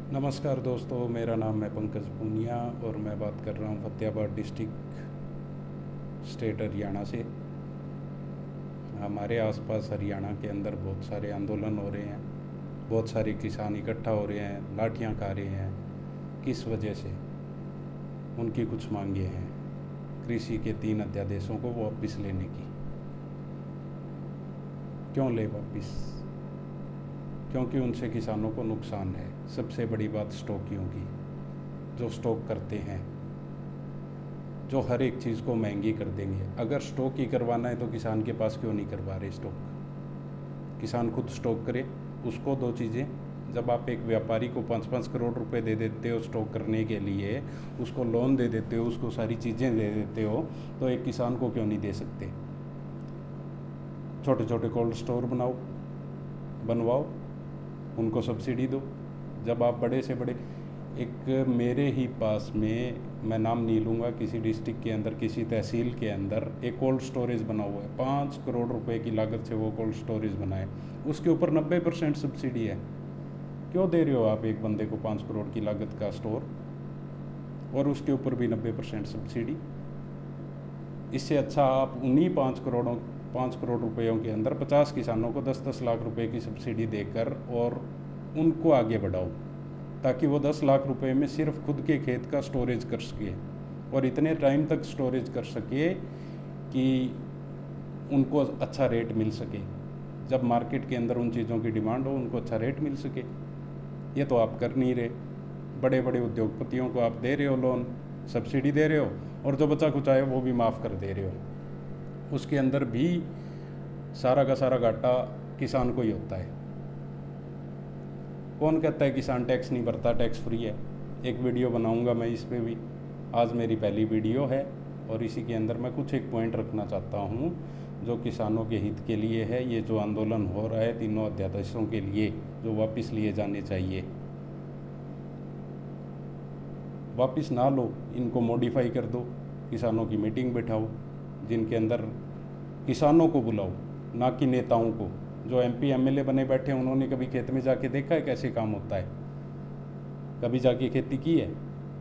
नमस्कार दोस्तों, मेरा नाम है पंकज पूनिया और मैं बात कर रहा हूँ फतेहाबाद डिस्ट्रिक्ट स्टेट हरियाणा से। हमारे आसपास हरियाणा के अंदर बहुत सारे आंदोलन हो रहे हैं, बहुत सारे किसान इकट्ठा हो रहे हैं, लाठियाँ खा रहे हैं। किस वजह से? उनकी कुछ मांगे हैं कृषि के 3 अध्यादेशों को वापस लेने की। क्यों ले वापस? क्योंकि उनसे किसानों को नुकसान है। सबसे बड़ी बात स्टॉकियों की, जो स्टॉक करते हैं, जो हर एक चीज़ को महंगी कर देंगे। अगर स्टॉक ही करवाना है तो किसान के पास क्यों नहीं करवा रहे स्टॉक? किसान खुद स्टॉक करे। उसको 2 चीज़ें, जब आप एक व्यापारी को 5-5 करोड़ रुपए दे देते हो स्टॉक करने के लिए, उसको लोन दे देते हो, उसको सारी चीज़ें दे देते हो, तो एक किसान को क्यों नहीं दे सकते? छोटे छोटे कोल्ड स्टोर बनवाओ, उनको सब्सिडी दो। जब आप बड़े से बड़े, एक मेरे ही पास में, मैं नाम नहीं लूँगा, किसी डिस्ट्रिक्ट के अंदर, किसी तहसील के अंदर एक कोल्ड स्टोरेज बना हुआ है। 5 करोड़ रुपए की लागत से वो कोल्ड स्टोरेज बनाए, उसके ऊपर 90% सब्सिडी है। क्यों दे रहे हो आप एक बंदे को 5 करोड़ की लागत का स्टोर और उसके ऊपर भी 90% सब्सिडी? इससे अच्छा आप उन्हीं 5 करोड़ रुपयों के अंदर 50 किसानों को 10-10 लाख रुपए की सब्सिडी देकर और उनको आगे बढ़ाओ, ताकि वो 10 लाख रुपए में सिर्फ खुद के खेत का स्टोरेज कर सके और इतने टाइम तक स्टोरेज कर सके कि उनको अच्छा रेट मिल सके। जब मार्केट के अंदर उन चीज़ों की डिमांड हो, उनको अच्छा रेट मिल सके। ये तो आप कर नहीं रहे। बड़े बड़े उद्योगपतियों को आप दे रहे हो लोन, सब्सिडी दे रहे हो, और जो बचा कुचा है वो भी माफ़ कर दे रहे हो। उसके अंदर भी सारा का सारा घाटा किसान को ही होता है। कौन कहता है किसान टैक्स नहीं भरता, टैक्स फ्री है? एक वीडियो बनाऊंगा मैं इस पे भी। आज मेरी पहली वीडियो है और इसी के अंदर मैं कुछ एक पॉइंट रखना चाहता हूँ जो किसानों के हित के लिए है। ये जो आंदोलन हो रहा है तीनों अध्यादेशों के लिए, जो वापस लिए जाने चाहिए, वापस ना लो, इनको मॉडिफाई कर दो। किसानों की मीटिंग बिठाओ जिनके अंदर किसानों को बुलाओ, ना कि नेताओं को। जो MP MLA बने बैठे हैं, उन्होंने कभी खेत में जाके देखा है कैसे काम होता है? कभी जाके खेती की है?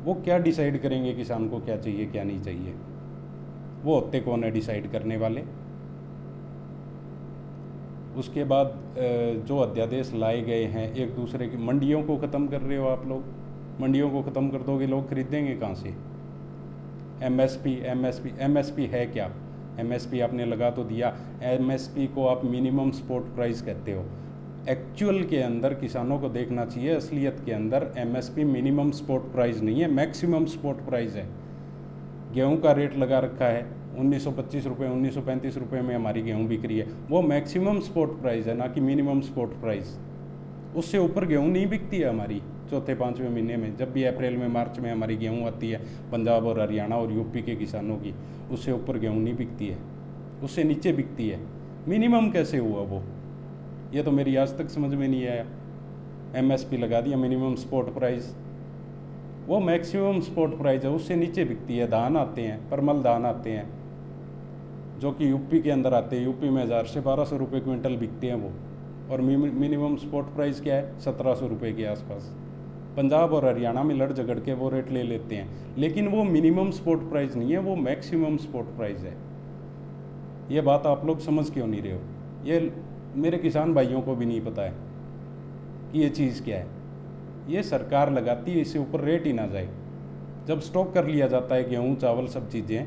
वो क्या डिसाइड करेंगे किसान को क्या चाहिए क्या नहीं चाहिए? वो होते कौन है डिसाइड करने वाले? उसके बाद जो अध्यादेश लाए गए हैं, एक दूसरे की मंडियों को ख़त्म कर रहे हो आप लोग। मंडियों को ख़त्म कर दोगे, लोग खरीदेंगे कहाँ से? MSP है क्या? MSP आपने लगा तो दिया। MSP को आप मिनिमम सपोर्ट प्राइस कहते हो। एक्चुअल के अंदर किसानों को देखना चाहिए, असलियत के अंदर MSP मिनिमम सपोर्ट प्राइस नहीं है, मैक्सिमम सपोर्ट प्राइस है। गेहूं का रेट लगा रखा है 1925 रुपये, 1935 रुपये में हमारी गेहूं बिक रही है। वो मैक्सिमम सपोर्ट प्राइस है, ना कि मिनिमम सपोर्ट प्राइस। उससे ऊपर गेहूं नहीं बिकती है हमारी चौथे 5वें महीने में। जब भी अप्रैल में मार्च में हमारी गेहूं आती है, पंजाब और हरियाणा और UP के किसानों की, उससे ऊपर गेहूं नहीं बिकती है, उससे नीचे बिकती है। मिनिमम कैसे हुआ वो? ये तो मेरी आज तक समझ में नहीं आया। MSP लगा दिया, मिनिमम सपोर्ट प्राइस। वो मैक्सिमम सपोर्ट प्राइस है, उससे नीचे बिकती है। धान आते हैं, परमल धान आते हैं, जो कि UP के अंदर आते हैं। UP में 1000 से 1200 रुपये क्विंटल बिकते हैं वो, और मिनिमम सपोर्ट प्राइस क्या है? 1700 रुपये के आसपास। पंजाब और हरियाणा में लड़ झगड़ के वो रेट ले लेते हैं, लेकिन वो मिनिमम सपोर्ट प्राइस नहीं है, वो मैक्सिमम सपोर्ट प्राइस है। ये बात आप लोग समझ क्यों नहीं रहे हो? ये मेरे किसान भाइयों को भी नहीं पता है कि ये चीज़ क्या है। ये सरकार लगाती है, इससे ऊपर रेट ही ना जाए। जब स्टॉक कर लिया जाता है गेहूँ, चावल, सब चीज़ें,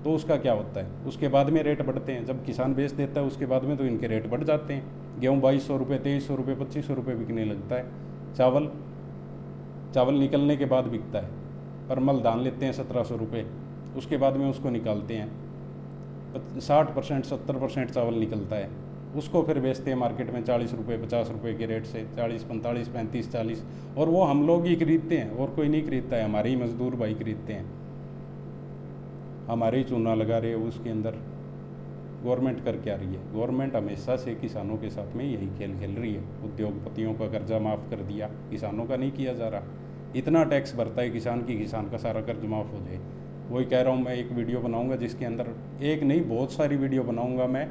तो उसका क्या होता है? उसके बाद में रेट बढ़ते हैं। जब किसान बेच देता है उसके बाद में तो इनके रेट बढ़ जाते हैं। गेहूँ 2200 रुपये, 2300 रुपये, 2500 रुपये बिकने लगता है। चावल निकलने के बाद बिकता है। परमल धान लेते हैं 1700 रुपये, उसके बाद में उसको निकालते हैं, 60% 70% चावल निकलता है। उसको फिर बेचते हैं मार्केट में 40 रुपये, 50 रुपये के रेट से, 40, 45, 35, 40। और वो हम लोग ही खरीदते हैं, और कोई नहीं खरीदता है। हमारे ही मजदूर भाई खरीदते हैं, हमारे ही चूना लगा रहे हो। उसके अंदर गवर्नमेंट कर क्या रही है? गवर्नमेंट हमेशा से किसानों के साथ में यही खेल खेल रही है। उद्योगपतियों का कर्जा माफ़ कर दिया, किसानों का नहीं किया जा रहा। इतना टैक्स भरता है किसान की किसान का सारा कर्ज माफ़ हो जाए। वही कह रहा हूँ, मैं एक वीडियो बनाऊंगा जिसके अंदर, एक नहीं बहुत सारी वीडियो बनाऊंगा मैं,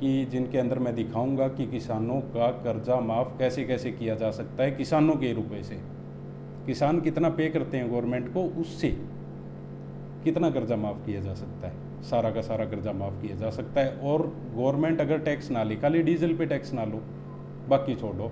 कि जिनके अंदर मैं दिखाऊंगा कि किसानों का कर्जा माफ़ कैसे कैसे किया जा सकता है किसानों के रुपए से। किसान कितना पे करते हैं गवर्नमेंट को, उससे कितना कर्जा माफ़ किया जा सकता है, सारा का सारा कर्जा माफ़ किया जा सकता है। और गवर्नमेंट अगर टैक्स ना ले, खाली डीजल पे टैक्स ना लो, बाकी छोड़ो,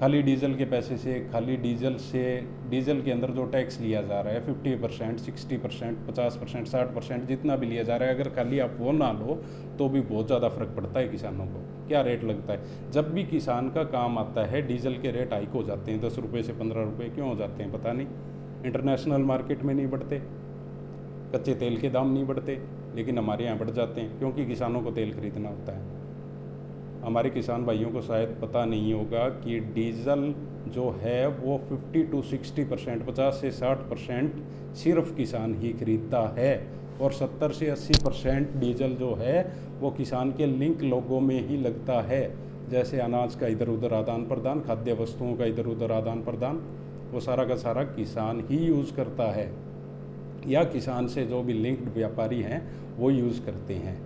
खाली डीजल के पैसे से, खाली डीजल के अंदर जो टैक्स लिया जा रहा है 50%, 60%, 50%, 60% जितना भी लिया जा रहा है, अगर खाली आप वो ना लो तो भी बहुत ज़्यादा फर्क पड़ता है किसानों को। क्या रेट लगता है, जब भी किसान का काम आता है डीजल के रेट हाइक हो जाते हैं, 10 रुपये से 15 रुपये क्यों हो जाते हैं पता नहीं। इंटरनेशनल मार्केट में नहीं बढ़ते, कच्चे तेल के दाम नहीं बढ़ते, लेकिन हमारे यहाँ बढ़ जाते हैं क्योंकि किसानों को तेल खरीदना होता है। हमारे किसान भाइयों को शायद पता नहीं होगा कि डीजल जो है वो 50 to 60%, 50 से 60% सिर्फ किसान ही खरीदता है, और 70 से 80% डीजल जो है वो किसान के लिंक लोगों में ही लगता है। जैसे अनाज का इधर उधर आदान प्रदान, खाद्य वस्तुओं का इधर उधर आदान प्रदान, वो सारा का सारा किसान ही यूज़ करता है, या किसान से जो भी लिंक्ड व्यापारी हैं वो यूज़ करते हैं,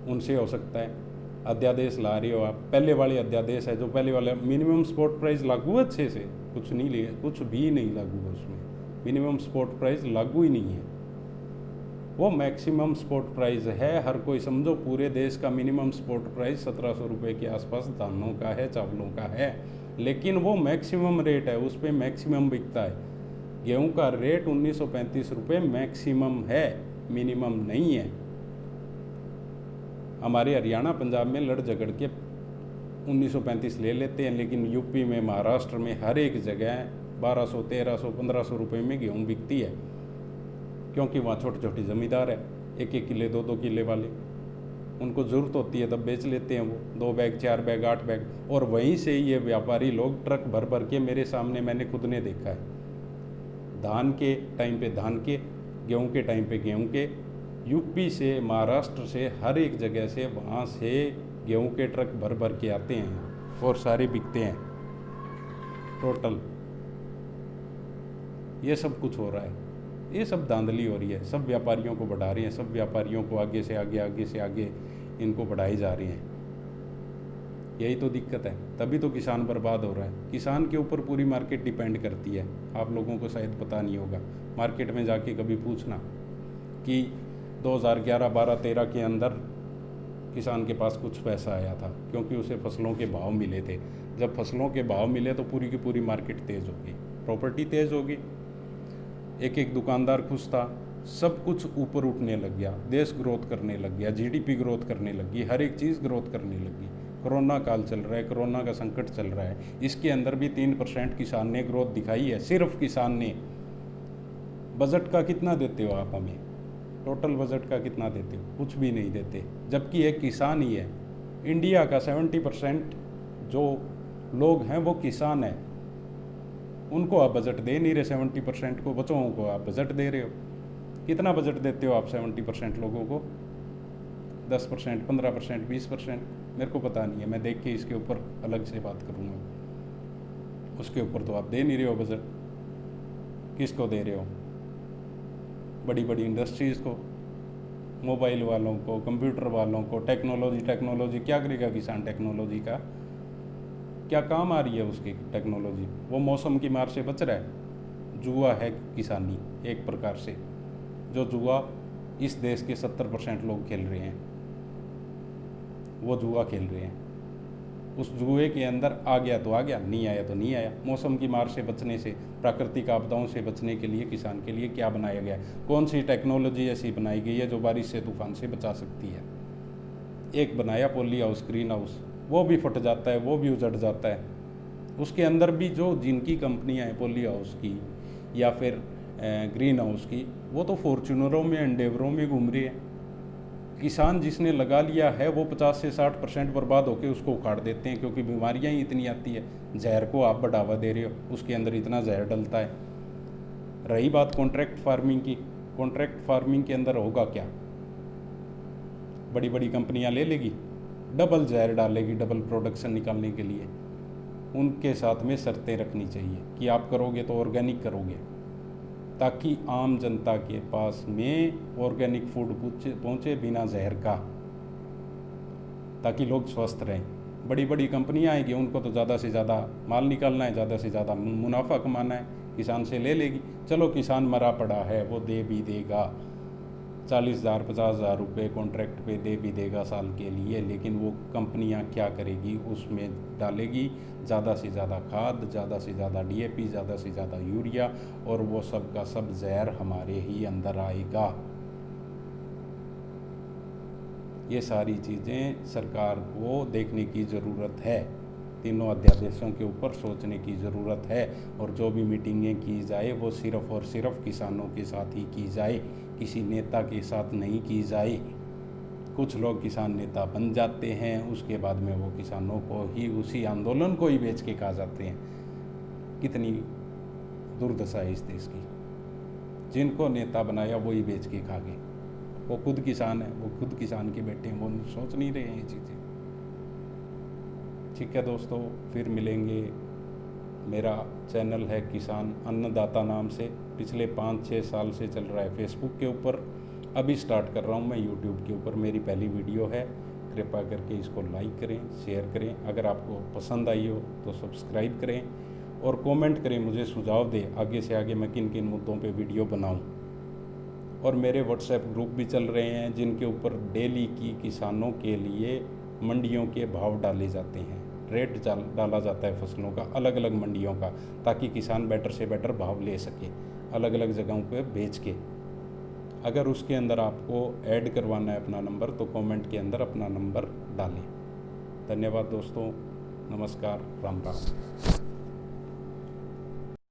उनसे हो सकता है। अध्यादेश ला रही हो आप, पहले वाले अध्यादेश है जो पहले वाले मिनिमम सपोर्ट प्राइस लागू अच्छे से, कुछ नहीं लिए, कुछ भी नहीं लागू है उसमें, मिनिमम सपोर्ट प्राइस लागू ही नहीं है, वो मैक्सिमम सपोर्ट प्राइस है। हर कोई समझो पूरे देश का मिनिमम सपोर्ट प्राइस 1700 रुपये के आसपास दानों का है, चावलों का है, लेकिन वो मैक्सिमम रेट है, उस पर मैक्सिमम बिकता है। गेहूं का रेट 1935 रुपये मैक्सिमम है, मिनिमम नहीं है। हमारे हरियाणा पंजाब में लड़ झगड़ के 1935 ले लेते हैं, लेकिन यूपी में, महाराष्ट्र में हर एक जगह 1200, 1300, 1500 रुपये में गेहूँ बिकती है, क्योंकि वहाँ छोटे छोटे ज़मींदार है, 1-1 किले 2-2 किले वाले, उनको ज़रूरत होती है तब बेच लेते हैं वो 2 बैग 4 बैग 8 बैग, और वहीं से ये व्यापारी लोग ट्रक भर भर के, मेरे सामने मैंने खुद ने देखा है, धान के टाइम पे धान के, गेहूँ के टाइम पे गेहूँ के, यूपी से, महाराष्ट्र से, हर एक जगह से वहाँ से गेहूं के ट्रक भर भर के आते हैं और सारे बिकते हैं टोटल। ये सब कुछ हो रहा है, ये सब धांधली हो रही है, सब व्यापारियों को बढ़ा रहे हैं, सब व्यापारियों को आगे से आगे, आगे से आगे इनको बढ़ाई जा रही हैं। यही तो दिक्कत है, तभी तो किसान बर्बाद हो रहा है। किसान के ऊपर पूरी मार्केट डिपेंड करती है, आप लोगों को शायद पता नहीं होगा। मार्केट में जाके कभी पूछना कि 2011, 12, 13 के अंदर किसान के पास कुछ पैसा आया था, क्योंकि उसे फसलों के भाव मिले थे। जब फसलों के भाव मिले तो पूरी की पूरी मार्केट तेज़ होगी, प्रॉपर्टी तेज़ होगी, एक एक दुकानदार खुश था, सब कुछ ऊपर उठने लग गया, देश ग्रोथ करने लग गया, जीडीपी ग्रोथ करने लगी, हर एक चीज़ ग्रोथ करने लगी। कोरोना काल चल रहा है, कोरोना का संकट चल रहा है, इसके अंदर भी 3% किसान ने ग्रोथ दिखाई है, सिर्फ किसान ने। बजट का कितना देते हो आप हमें, टोटल बजट का कितना देते हो? कुछ भी नहीं देते, जबकि एक किसान ही है। इंडिया का 70% जो लोग हैं वो किसान हैं, उनको आप बजट दे नहीं रहे। 70% को, बच्चों को आप बजट दे रहे हो। कितना बजट देते हो आप 70% लोगों को? 10%, 15%, 20%? मेरे को पता नहीं है, मैं देख के इसके ऊपर अलग से बात करूँगा। उसके ऊपर तो आप दे नहीं रहे हो बजट। किसको दे रहे हो? बड़ी बड़ी इंडस्ट्रीज़ को, मोबाइल वालों को, कंप्यूटर वालों को, टेक्नोलॉजी क्या करेगा किसान? टेक्नोलॉजी का क्या काम आ रही है उसकी टेक्नोलॉजी? वो मौसम की मार से बच रहा है। जुआ है किसानी एक प्रकार से, जो जुआ इस देश के 70% लोग खेल रहे हैं, वो जुआ खेल रहे हैं। उस जुए के अंदर आ गया तो आ गया, नहीं आया तो नहीं आया। मौसम की मार से बचने से, प्राकृतिक आपदाओं से बचने के लिए किसान के लिए क्या बनाया गया है? कौन सी टेक्नोलॉजी ऐसी बनाई गई है जो बारिश से, तूफान से बचा सकती है? एक बनाया पॉली हाउस, ग्रीन हाउस, वो भी फट जाता है, वो भी उजड़ जाता है। उसके अंदर भी जो जिनकी कंपनियां हैं पॉली हाउस की या फिर ग्रीन हाउस की, वो तो फॉर्च्यूनरों में, एंडेवरों में घूम रही है। किसान जिसने लगा लिया है वो 50 से 60% बर्बाद होकर उसको उखाड़ देते हैं, क्योंकि बीमारियां ही इतनी आती है। जहर को आप बढ़ावा दे रहे हो, उसके अंदर इतना जहर डलता है। रही बात कॉन्ट्रैक्ट फार्मिंग की, कॉन्ट्रैक्ट फार्मिंग के अंदर होगा क्या? बड़ी बड़ी कंपनियां ले लेगी, डबल जहर डालेगी, डबल प्रोडक्शन निकालने के लिए। उनके साथ में शर्तें रखनी चाहिए कि आप करोगे तो ऑर्गेनिक करोगे, ताकि आम जनता के पास में ऑर्गेनिक फूड पहुँचे बिना जहर का, ताकि लोग स्वस्थ रहें। बड़ी बड़ी कंपनियां आएगी, उनको तो ज़्यादा से ज़्यादा माल निकालना है, ज़्यादा से ज़्यादा मुनाफा कमाना है, किसान से ले लेगी। चलो किसान मरा पड़ा है, वो दे भी देगा 40,000 50,000 रुपये कॉन्ट्रैक्ट पे दे भी देगा साल के लिए, लेकिन वो कंपनियां क्या करेगी, उसमें डालेगी ज़्यादा से ज़्यादा खाद, ज़्यादा से ज़्यादा DAP, ज़्यादा से ज़्यादा यूरिया, और वो सब का सब जहर हमारे ही अंदर आएगा। ये सारी चीज़ें सरकार को देखने की ज़रूरत है, तीनों अध्यादेशों के ऊपर सोचने की ज़रूरत है, और जो भी मीटिंगें की जाए वो सिर्फ़ और सिर्फ किसानों के साथ ही की जाए, किसी नेता के साथ नहीं की जाए। कुछ लोग किसान नेता बन जाते हैं, उसके बाद में वो किसानों को ही, उसी आंदोलन को ही बेच के खा जाते हैं। कितनी दुर्दशा है इस देश की। जिनको नेता बनाया वही बेच के खा गए। वो खुद किसान है, वो खुद किसान के बेटे हैं, वो सोच नहीं रहे हैं ये चीज़ें। ठीक है दोस्तों, फिर मिलेंगे। मेरा चैनल है किसान अन्नदाता नाम से, पिछले 5-6 साल से चल रहा है फेसबुक के ऊपर, अभी स्टार्ट कर रहा हूँ मैं यूट्यूब के ऊपर, मेरी पहली वीडियो है। कृपया करके इसको लाइक करें, शेयर करें, अगर आपको पसंद आई हो तो सब्सक्राइब करें, और कमेंट करें, मुझे सुझाव दें आगे से आगे मैं किन किन मुद्दों पे वीडियो बनाऊं। और मेरे व्हाट्सएप ग्रुप भी चल रहे हैं, जिनके ऊपर डेली की किसानों के लिए मंडियों के भाव डाले जाते हैं, रेट डाला जाता है फसलों का, अलग अलग मंडियों का, ताकि किसान बेटर से बेटर भाव ले सके अलग अलग जगहों पे बेच के। अगर उसके अंदर आपको ऐड करवाना है अपना नंबर, तो कमेंट के अंदर अपना नंबर डालें। धन्यवाद दोस्तों, नमस्कार, राम राम।